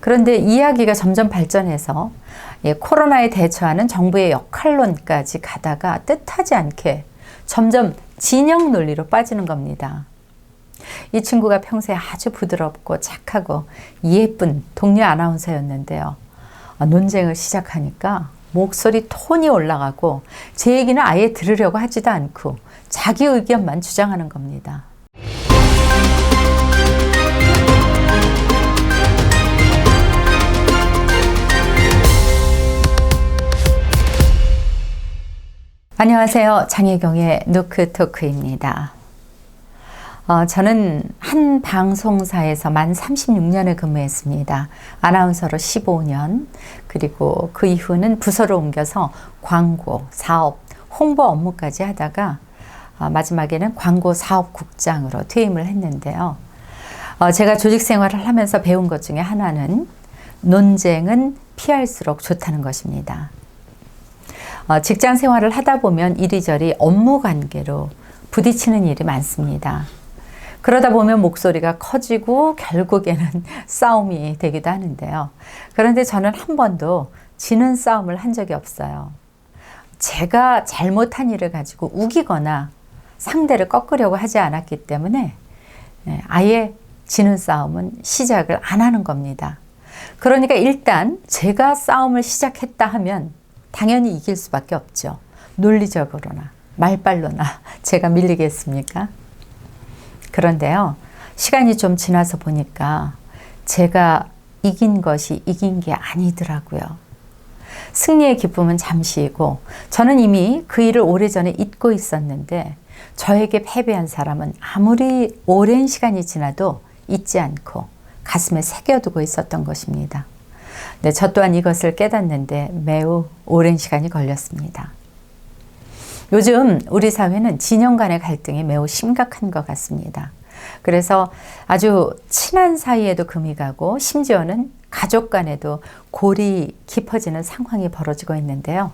그런데 이야기가 점점 발전해서 코로나에 대처하는 정부의 역할론까지 가다가 뜻하지 않게 점점 진영 논리로 빠지는 겁니다. 이 친구가 평소에 아주 부드럽고 착하고 예쁜 동료 아나운서였는데요. 논쟁을 시작하니까 목소리 톤이 올라가고 제 얘기는 아예 들으려고 하지도 않고 자기 의견만 주장하는 겁니다. 안녕하세요. 장혜경의 노크토크입니다. 저는 한 방송사에서 만 36년을 근무했습니다. 아나운서로 15년, 그리고 그 이후는 부서로 옮겨서 광고, 사업, 홍보 업무까지 하다가 마지막에는 광고 사업국장으로 퇴임을 했는데요. 제가 조직 생활을 하면서 배운 것 중에 하나는 논쟁은 피할수록 좋다는 것입니다. 직장 생활을 하다 보면 이리저리 업무 관계로 부딪히는 일이 많습니다. 그러다 보면 목소리가 커지고 결국에는 싸움이 되기도 하는데요. 그런데 저는 한 번도 지는 싸움을 한 적이 없어요. 제가 잘못한 일을 가지고 우기거나 상대를 꺾으려고 하지 않았기 때문에 아예 지는 싸움은 시작을 안 하는 겁니다. 그러니까 일단 제가 싸움을 시작했다 하면 당연히 이길 수밖에 없죠. 논리적으로나 말빨로나 제가 밀리겠습니까? 그런데요, 시간이 좀 지나서 보니까 제가 이긴 것이 이긴 게 아니더라고요. 승리의 기쁨은 잠시이고 저는 이미 그 일을 오래전에 잊고 있었는데 저에게 패배한 사람은 아무리 오랜 시간이 지나도 잊지 않고 가슴에 새겨두고 있었던 것입니다. 네, 저 또한 이것을 깨닫는데 매우 오랜 시간이 걸렸습니다. 요즘 우리 사회는 진영 간의 갈등이 매우 심각한 것 같습니다. 그래서 아주 친한 사이에도 금이 가고 심지어는 가족 간에도 골이 깊어지는 상황이 벌어지고 있는데요.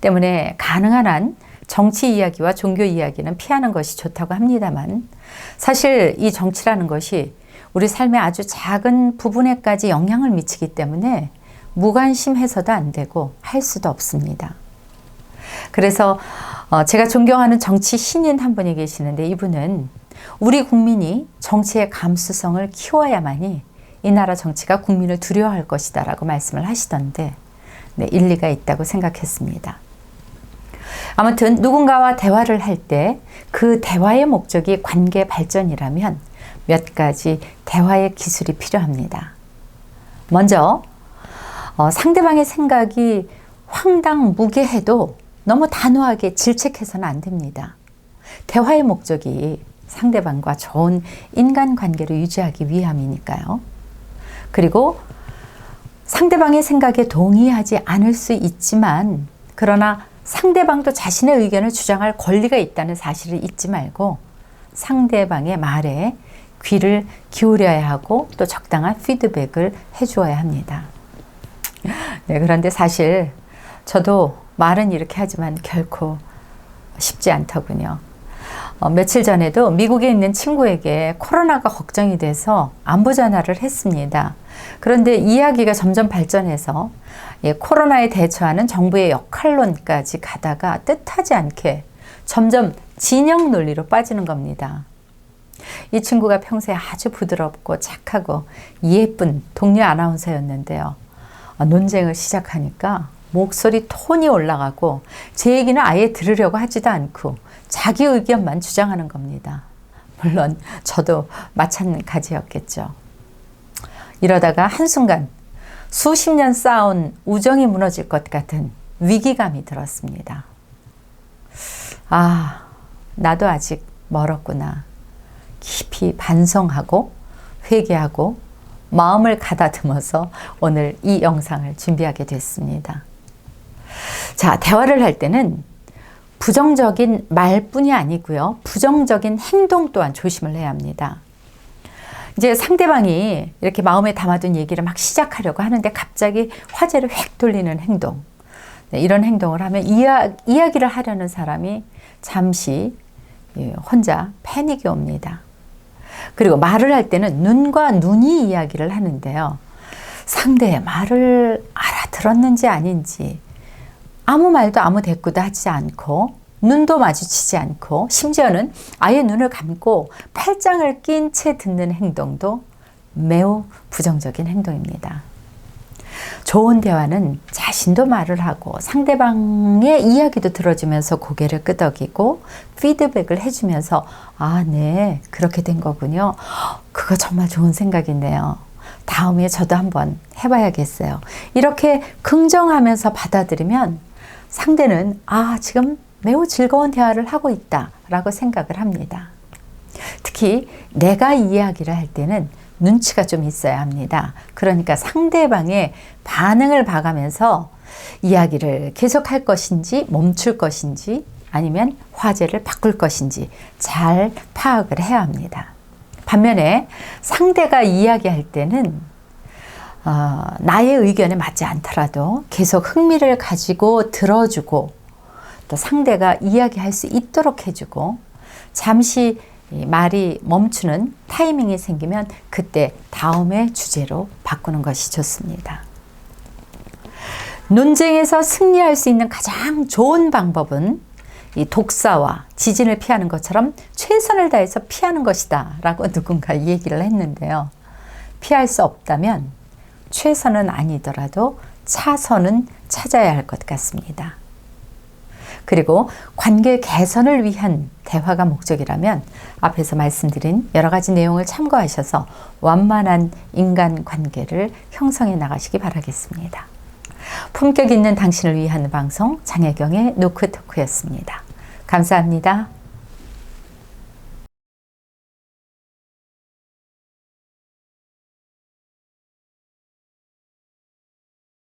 때문에 가능한 한 정치 이야기와 종교 이야기는 피하는 것이 좋다고 합니다만 사실 이 정치라는 것이 우리 삶의 아주 작은 부분에까지 영향을 미치기 때문에 무관심해서도 안 되고 할 수도 없습니다. 그래서 제가 존경하는 정치 신인 한 분이 계시는데 이분은 우리 국민이 정치의 감수성을 키워야만이 이 나라 정치가 국민을 두려워할 것이다 라고 말씀을 하시던데 네, 일리가 있다고 생각했습니다. 아무튼 누군가와 대화를 할 때 그 대화의 목적이 관계 발전이라면 몇 가지 대화의 기술이 필요합니다. 먼저 상대방의 생각이 황당무계해도 너무 단호하게 질책해서는 안 됩니다. 대화의 목적이 상대방과 좋은 인간관계를 유지하기 위함이니까요. 그리고 상대방의 생각에 동의하지 않을 수 있지만 그러나 상대방도 자신의 의견을 주장할 권리가 있다는 사실을 잊지 말고 상대방의 말에 귀를 기울여야 하고 또 적당한 피드백을 해주어야 합니다. 네, 그런데 사실 저도 말은 이렇게 하지만 결코 쉽지 않더군요. 며칠 전에도 미국에 있는 친구에게 코로나가 걱정이 돼서 안부 전화를 했습니다. 그런데 이야기가 점점 발전해서 코로나에 대처하는 정부의 역할론까지 가다가 뜻하지 않게 점점 진영 논리로 빠지는 겁니다. 이 친구가 평소에 아주 부드럽고 착하고 예쁜 동료 아나운서였는데요. 논쟁을 시작하니까 목소리 톤이 올라가고 제 얘기는 아예 들으려고 하지도 않고 자기 의견만 주장하는 겁니다. 물론 저도 마찬가지였겠죠. 이러다가 한순간 수십 년 쌓아온 우정이 무너질 것 같은 위기감이 들었습니다. 아, 나도 아직 멀었구나. 깊이 반성하고 회개하고 마음을 가다듬어서 오늘 이 영상을 준비하게 됐습니다. 자, 대화를 할 때는 부정적인 말뿐이 아니고요. 부정적인 행동 또한 조심을 해야 합니다. 이제 상대방이 이렇게 마음에 담아둔 얘기를 막 시작하려고 하는데 갑자기 화제를 획 돌리는 행동. 네, 이런 행동을 하면 이야기를 하려는 사람이 잠시 혼자 패닉이 옵니다. 그리고 말을 할 때는 눈과 눈이 이야기를 하는데요. 상대의 말을 알아들었는지 아닌지 아무 말도 아무 대꾸도 하지 않고 눈도 마주치지 않고 심지어는 아예 눈을 감고 팔짱을 낀 채 듣는 행동도 매우 부정적인 행동입니다. 좋은 대화는 자신도 말을 하고 상대방의 이야기도 들어주면서 고개를 끄덕이고 피드백을 해주면서 아, 네, 그렇게 된 거군요. 그거 정말 좋은 생각이네요. 다음에 저도 한번 해봐야겠어요. 이렇게 긍정하면서 받아들이면 상대는 아, 지금 매우 즐거운 대화를 하고 있다라고 생각을 합니다. 특히 내가 이야기를 할 때는 눈치가 좀 있어야 합니다. 그러니까 상대방의 반응을 봐가면서 이야기를 계속할 것인지 멈출 것인지 아니면 화제를 바꿀 것인지 잘 파악을 해야 합니다. 반면에 상대가 이야기할 때는 나의 의견에 맞지 않더라도 계속 흥미를 가지고 들어주고 또 상대가 이야기할 수 있도록 해주고 잠시 말이 멈추는 타이밍이 생기면 그때 다음의 주제로 바꾸는 것이 좋습니다. 논쟁에서 승리할 수 있는 가장 좋은 방법은 이 독사와 지진을 피하는 것처럼 최선을 다해서 피하는 것이다 라고 누군가 얘기를 했는데요. 피할 수 없다면 최선은 아니더라도 차선은 찾아야 할 것 같습니다. 그리고 관계 개선을 위한 대화가 목적이라면 앞에서 말씀드린 여러 가지 내용을 참고하셔서 완만한 인간관계를 형성해 나가시기 바라겠습니다. 품격 있는 당신을 위한 방송 장혜경의 노크토크였습니다. 감사합니다.